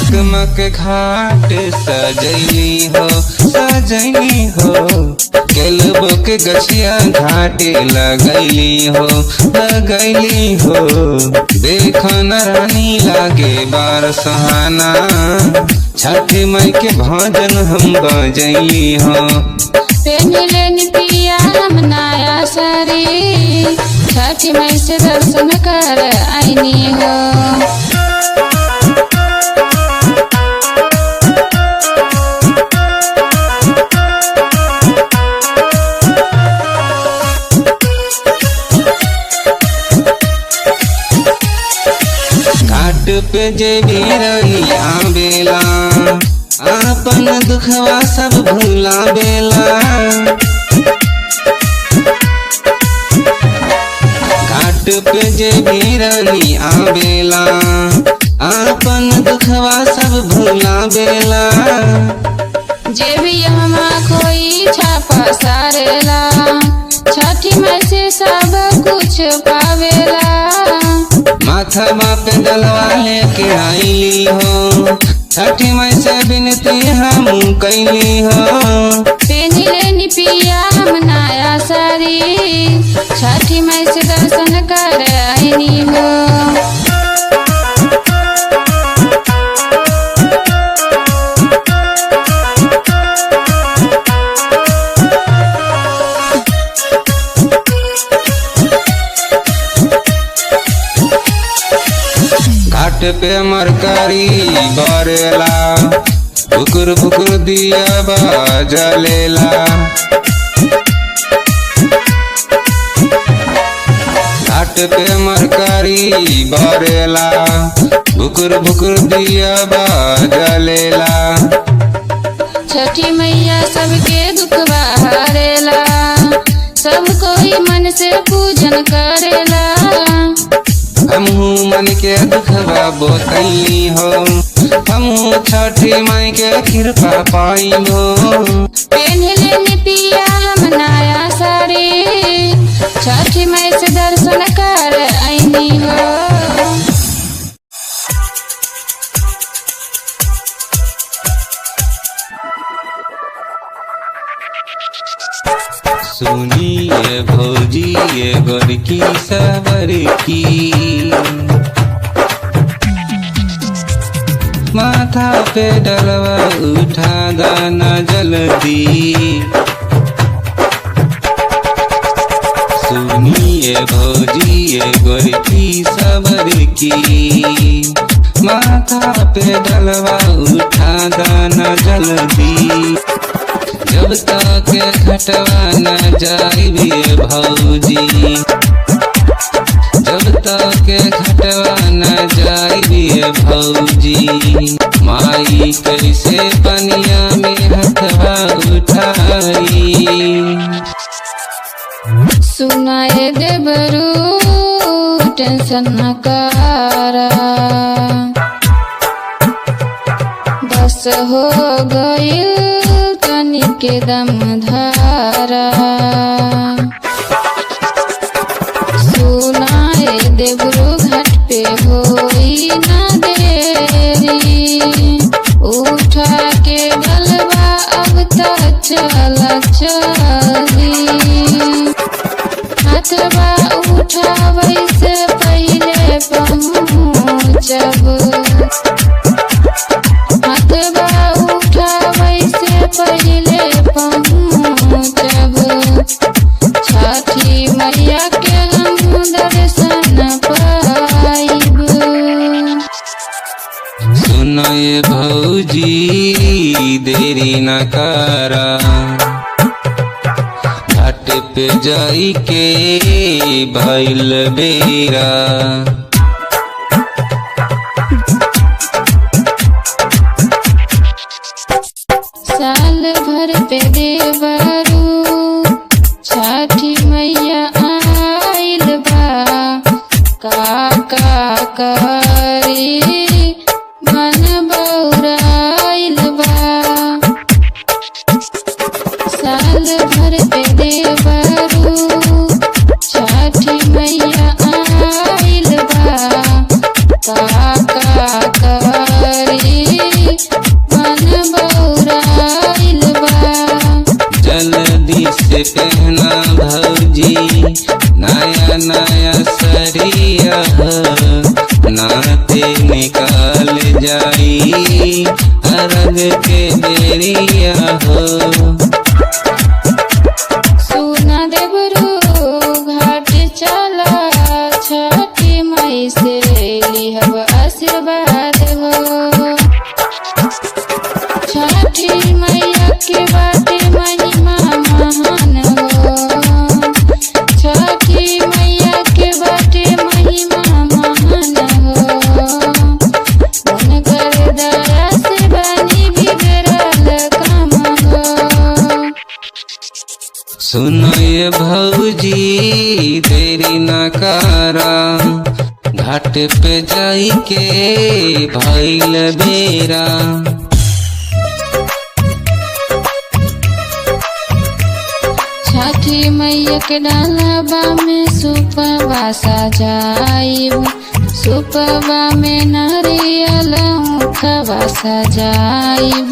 जगमग घाट सजैली हो केलबो के गछिया घाटे लगैली हो देखो न रानी लागे बार सुहाना छठी माई के भजन हम बजैली हो। पेनिलेन पिया हम नया साड़ी छठी माई से दर्शन कर आईनी हो। घाट पे जे वीरैया बेला आपन दुखवा सब भूला बेला। घाट पे जे वीरैया बेला आपन दुखवा सब भूला बेला। जे भी हमा कोई छापा सारेला छठी माई से सब कुछ पावेला। माथवा पे डलवा लेके आईली हो छठी माई से विनती हम कैली हो। पेनिलेन पिया हम नया साड़ी छठी माई से दर्शन कर आईनी हो। घाट पे मरकरी बरेला बुकुर बुकुर दिया जलेला। घाट पे मरकरी बरेला बुकुर बुकुर दिया जलेला। छठी मैया सबके दुख बहारेला सब कोई मन से पूजन करेला। हमहू मन के दुखवा बोतैली हो हमहू छठी माई के कृपा पाई हो। पेनिलेन पिया हम नया साड़ी छठी माई से दर्शन कर आईनी हो। सुनिए भौजी ये गोरकी सबर की माथा पे डलवा उठा दाना जल्दी। सुनिए भौजी ये गोरकी सबर की माथा पे डलवा उठा दाना जल्दी। जब तक घटवा न जाइए भौजी जब तक घटवा न जाइए भौजी माई कैसे पनिया में हथवा उठाई। सुनाए देबरू टेंशन न करा बस हो गइल के दम धारा। सुनाए देबरू घाट पे होई ना देरी उठा के गलबा अब तक चला चली। हाथवा उठावे से पहले पहुँचब हाथवा उठावे से पहले पहुँचब छठी मैया के हम दर्शन पाइब। सुनाए भौजी देरी न करा घाट पे जाई के भइल बेरा। साल भर पे देवरू छठी मैया आइल बा का करी मन बौराइल बा। साल भर पे देवरू छठी मैया आइल बा का करी माई अरग के बेरिया हो। सुना देवरू घाट चला छठी मई से लिहब आशीर्वाद हो। छठी मैया के बाटे महिमा महान हो। छठी मैया के बाटे महिमा महान हो। उनकर दया से बनी बिगड़ल काम हो। सुनो ये भौजी देरी न करा, घाट पे जाई के भइल बेरा। छठी मैया के डालबा में सुपवा सजाइब। सुपवा में नारियल ऊखवा सजाइब।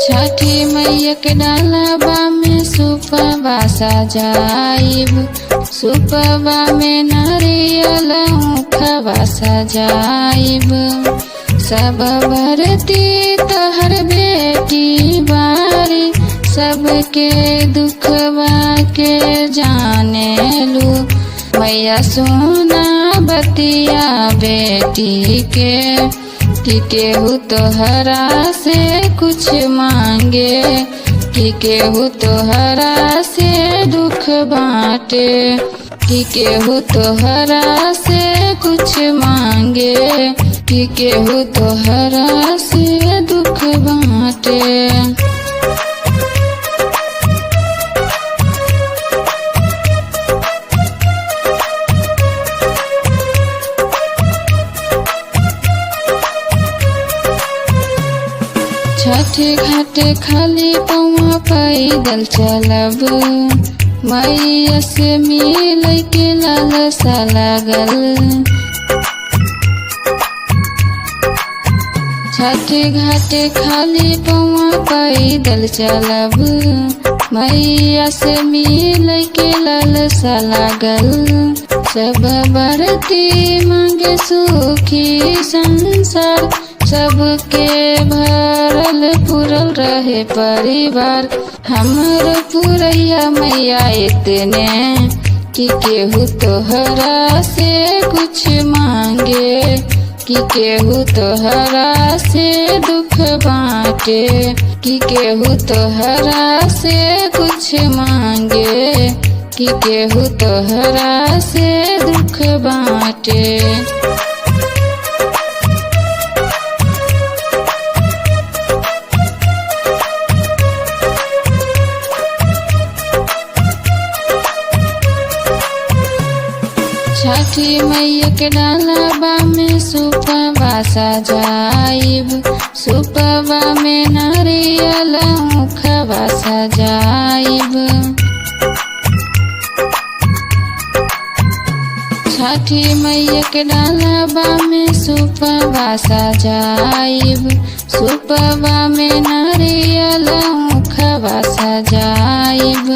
छठी मैया के डालबा में सुपवा सजाइब। सुपवा में नारियल ऊखवा सजाइब। सब भरती तोहर बेटी बारी, सबके दुखवा के जाने लू। मैया सोना बतिया बेटी के, कि केहू तोहरा से कुछ मांगे, कि केहू तोहरा से दुख बांटे, कि केहू तोहरा से कुछ मांगे, कि केहू तोहरा से दुख बांटे। छठी घाटे खाली पौवा पैदल चलब। मैया से मिल के लालसा लागल। छठी घाटे खाली पौवा पैदल चलब। मैया से मिल के लालसा लागल। सब बरती मांगे सुखी संसार, सबके भरल पुरल रहे परिवार। हमर पुरैया मैया इतने, कि केहू तोहरा से कुछ मांगे, कि केहू तोहरा से दुख बांटे, कि केहू तोहरा से कुछ मांगे, कि केहू तोहरा से दुख बांटे। छठी मैया के डालबा में सुपवा सजाइब। सुपवा में नारियल ऊखवा सजाइब। छठी मैया के डालबा में सुपवा सजाइब। सुपवा में नारियल ऊखवा सजाइब।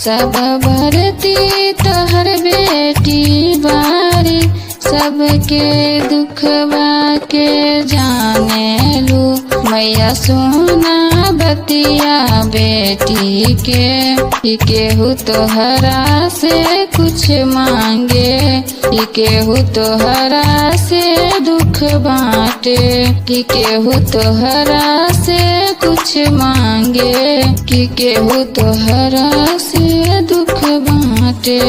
सब भरती तोहर बेटी बारी, सबके दुखवा के जाने लू। मैया सोना बतिया बेटी के, कि केहू तोहरा से कुछ मांगे, कि केहू तोहरा से दुख बांटे, कि केहू तोहरा से कुछ मांगे, कि केहू तोहरा से दुख बांटे।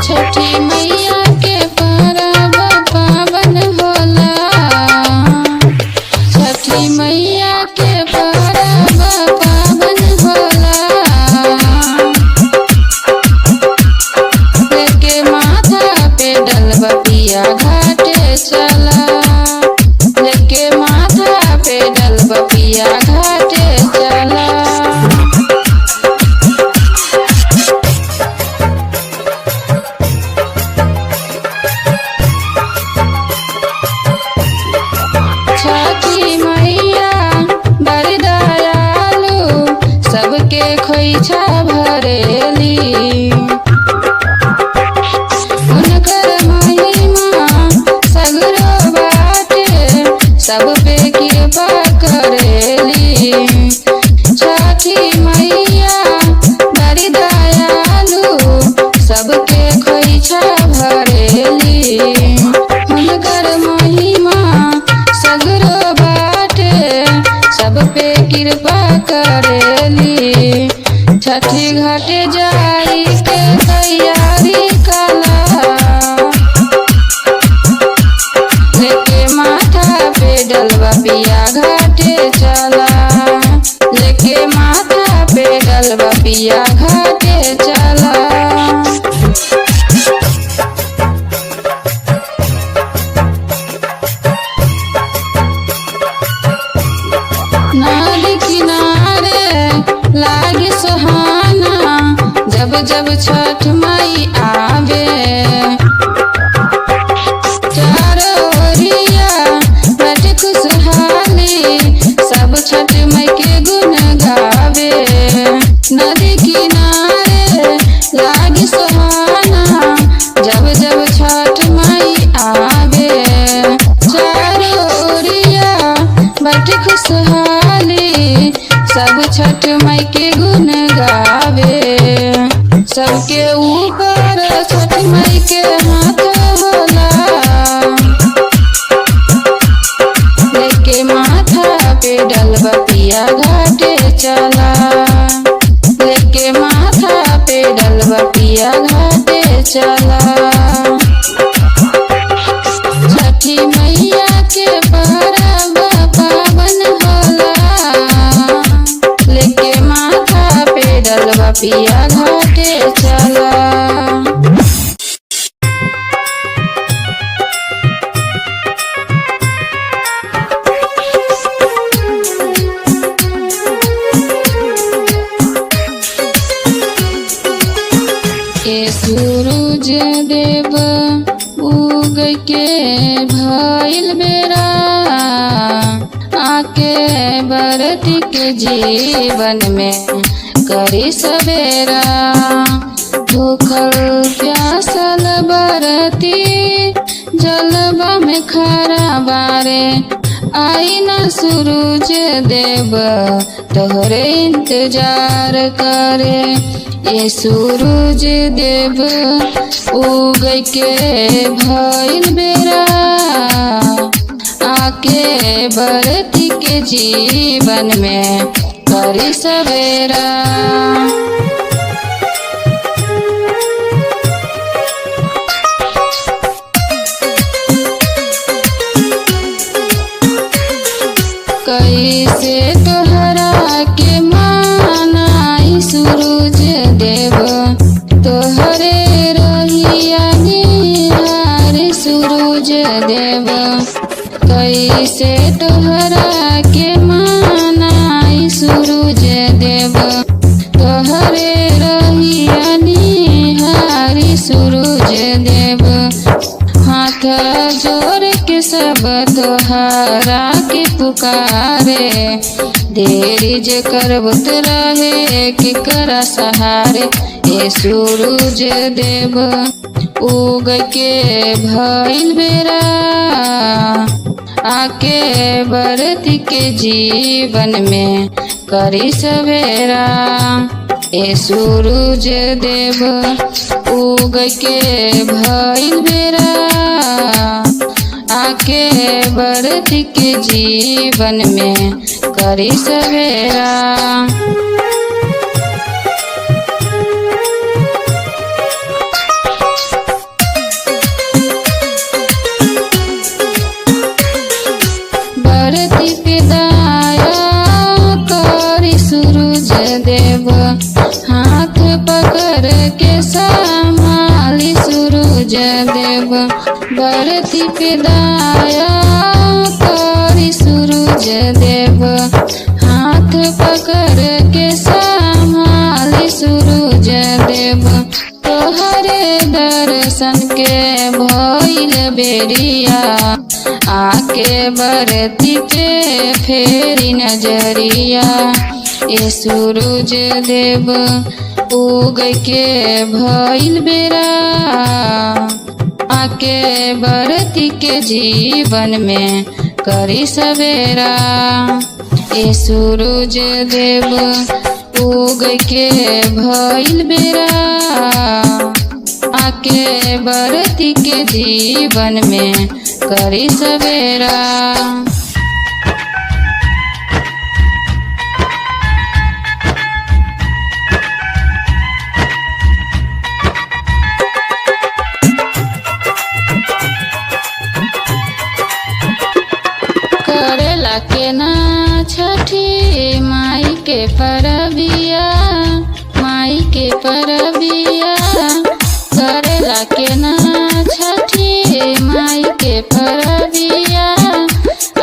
छठी मैया के परब पावन होला। छठी मैया के परब पावन होला। लेके माथा पे डलबा पिया घाटे चला। लेके माथा पे डलबा पिया घाटे चला। छठ खोइछा भरेली। उनकर महिमा सगरो बाटे, सब पे कृपा करेली। छठी मैया बड़ी दयालु, सबके खोइछा भरेली। उनकर महिमा सगरो बाटे, सब पे कृपा करेली। छठी घाटे जाई के तैयारी कला, लेके माथा पे डलवा पिया घाटे चला। लेके माथा पे डलवा पिया घाटे चला। नदी किनारे लागे सुहाना, जब जब छठ माई आवे। चारों ओरिया बट खुशहाली, सब छठ माई के गुण गावे। नदी किनारे लागे सुहाना, जब जब छठ माई आवे। चारों ओरिया बट खुशहाली, सब छठ माई के गुण गावे। सबके ऊपर छठ माई के हाथ होला, लेके माथा पे डलवा पिया घाटे चला। लेके माथा पे डलवा पिया घाटे चला। छठी मैया के परब पावन होला, लेके माथा पे डलवा पिया घाटे चला। ए सूरज देव उग के भइल बेरा, आके बरती के जीवन में करी सवेरा। भूखल प्यासल बरती जलवा में खड़ा बारे, आई न सूरज देव तोहरे इंतजार करे। ये सूरज देव उग के भइल बेरा, आके बरती के जीवन में करी सवेरा। कैसे तोहरा के मानाई सूरज देव, तोहरे रहिया निहार सूरज देव। कैसे तोहरा के मानाई सूरज देव, तोहरे रहिया निहार सूरज देव। हाथ जोड़ के सब तोहरा के पुकारे, देरी जे करबत रहे कि करा सहारे। ए सूरज देव उग के भइल बेरा, आके बरती के जीवन में करी सवेरा। ए सूरज देव उग के भइल बेरा, आके बरती के जीवन में करी सवेरा। बरती पे दया करी सूरज देव, हाथ पकड़ के संभाली सूरज देव। बरती पे दया करी सूरज देव, हाथ पकड़ के संभाली सूरज देव। तोहरे दर्शन के भइल बेरिया, आके बरती पे फेरी नजरिया। ए सूरज देव उग के भइल बेरा, आके बरती के जीवन में करी सवेरा। ए सूरज देव उग के भइल बेरा, आके बरती के जीवन में करी सवेरा। करेला के ना छठी माई के परबिया, माई के परबिया। करेला के ना छठी माई के परबिया,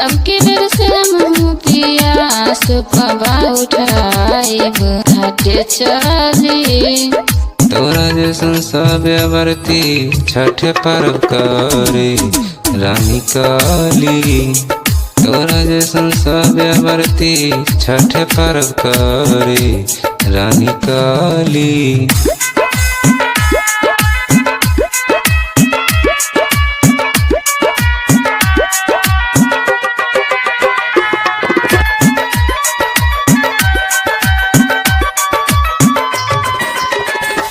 अब की बेर से हम पिया सुपवा उठाइब घाटे चली। तोरा जैसन सभ्य व्रती छठ पर्व करे रानी काली। तोरा जैसन सभ्य व्रती छठ पर्व करे रानी काली।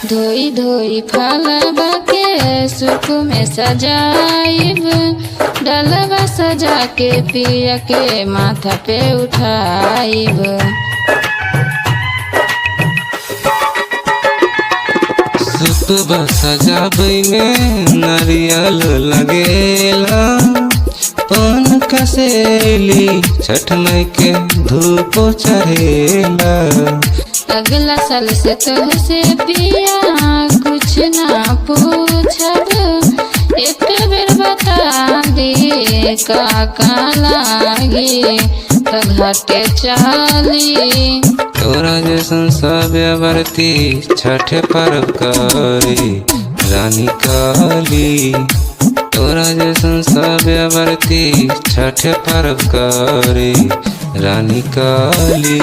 धोई धोई फलवा के सुख में सजाइब, डलवा सजा के पिया के माथा पे उठाइब। सुपवा सजाबै में नारियल लगेला, पान कसेली छठ माई के धूप चढ़ेला। अगला साल से तुझसे पिया कुछ ना पूछब, एक बेर बता दे का लागी तो घाटे चली। तोरा जैसन सभ्य व्रती छठ पर्व करे रानी काली। तोरा जैसन सभ्य व्रती छठ पर्व करे रानी काली।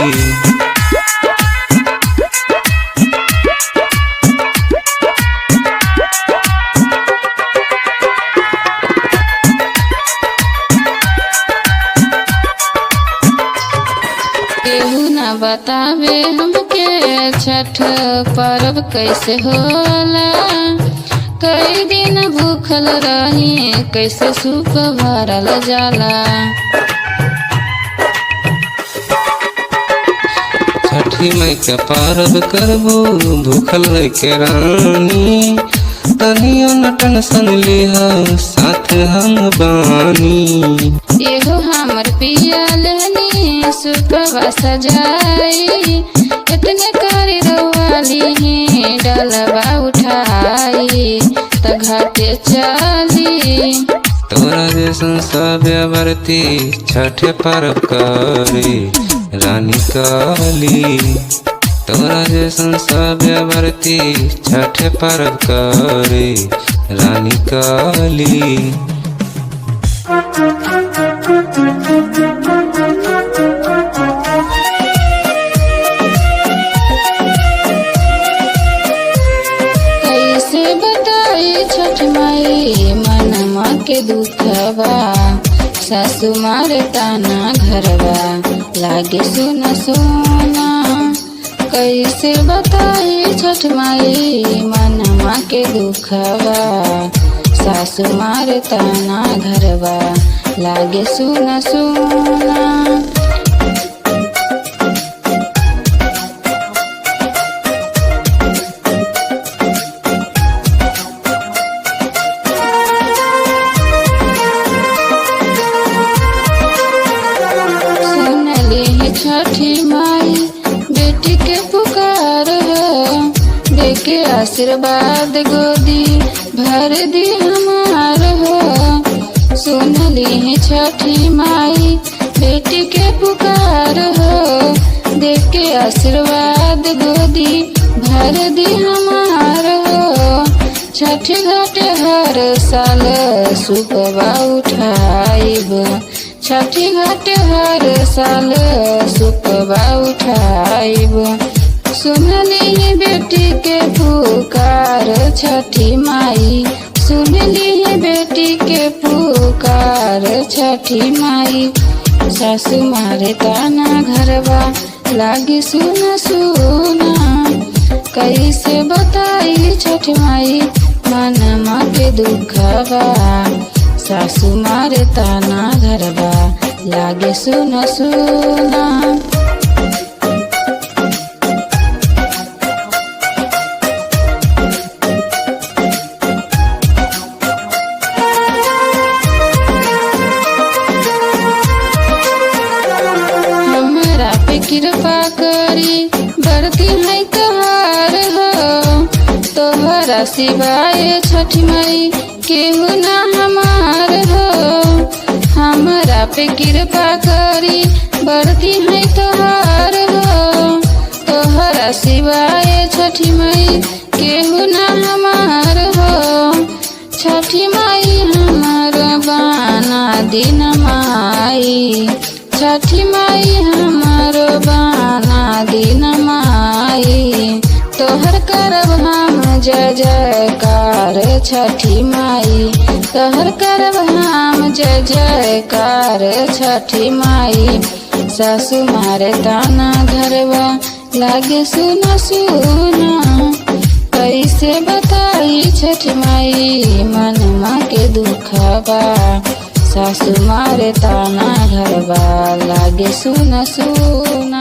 केहू ना बतावे हमके छठ पर्व कैसे होला, कई दिन भूखल रही कैसे सूप भरल जाला। छठी माई के पर्व करबो भूखल रह के रानी, तनियो न टेंशन लिहा साथ हम बानी। एहो हमर पिया लहनी सुपवा सजाई, इतने करी रवाली डलवा उठाई त घाटे चली। तोरा जैसन सभ्य व्रती छठ पर्व करे रानी काली। तोरा जैसन सभ्य व्रती छठ पर्व करे रानी काली। कैसे बताई छठ माई मनमा के दुखवा, सासु मारे ताना घरवा लागे सुना सोना। कैसे बताई छठ माई मनमा के दुखवा, सासु मारे ताना घरवा लागे सुना सोना। छठी माई बेटी के पुकार हो, देके आशीर्वाद गोदी भर दी हमार हो। सुनली है छठी माई बेटी के पुकार हो, देके आशीर्वाद गोदी भर दी हमार हो। छठ घाट हर साल सुबह उठाइब, छठी घाट हर साल सुपवा उठाइब। सुनली बेटी के पुकार छठी माई, सुनली बेटी के पुकार छठी माई। सासु मारे ताना घरवा लागी सुना सुना, कैसे बताई छठ माई मनमा के दुखवा। सासु मारे ताना घरवा लागे सुना सुना। कृपा करी बरती है तोहार हो, तोहरा सिवाय छठी माई केहू ना हमार हो। हमरा पे कृपा करी बरती है तोहार हो, तोहरा सिवाय छठी माई केहू ना हमार हो। छठी माई हमार बाना दिन माई, छठी माई हमारो बाना दिन माई। तोहर करब हम जय जयकार छठी माई, तोहर करब हम जय जयकार छठी माई। सासु मारे ताना घरवा लागे सुना सुना, कैसे बताई छठी माई मनमा के दुखवा। सासु मारे ताना घरवा लागे सुना सुना।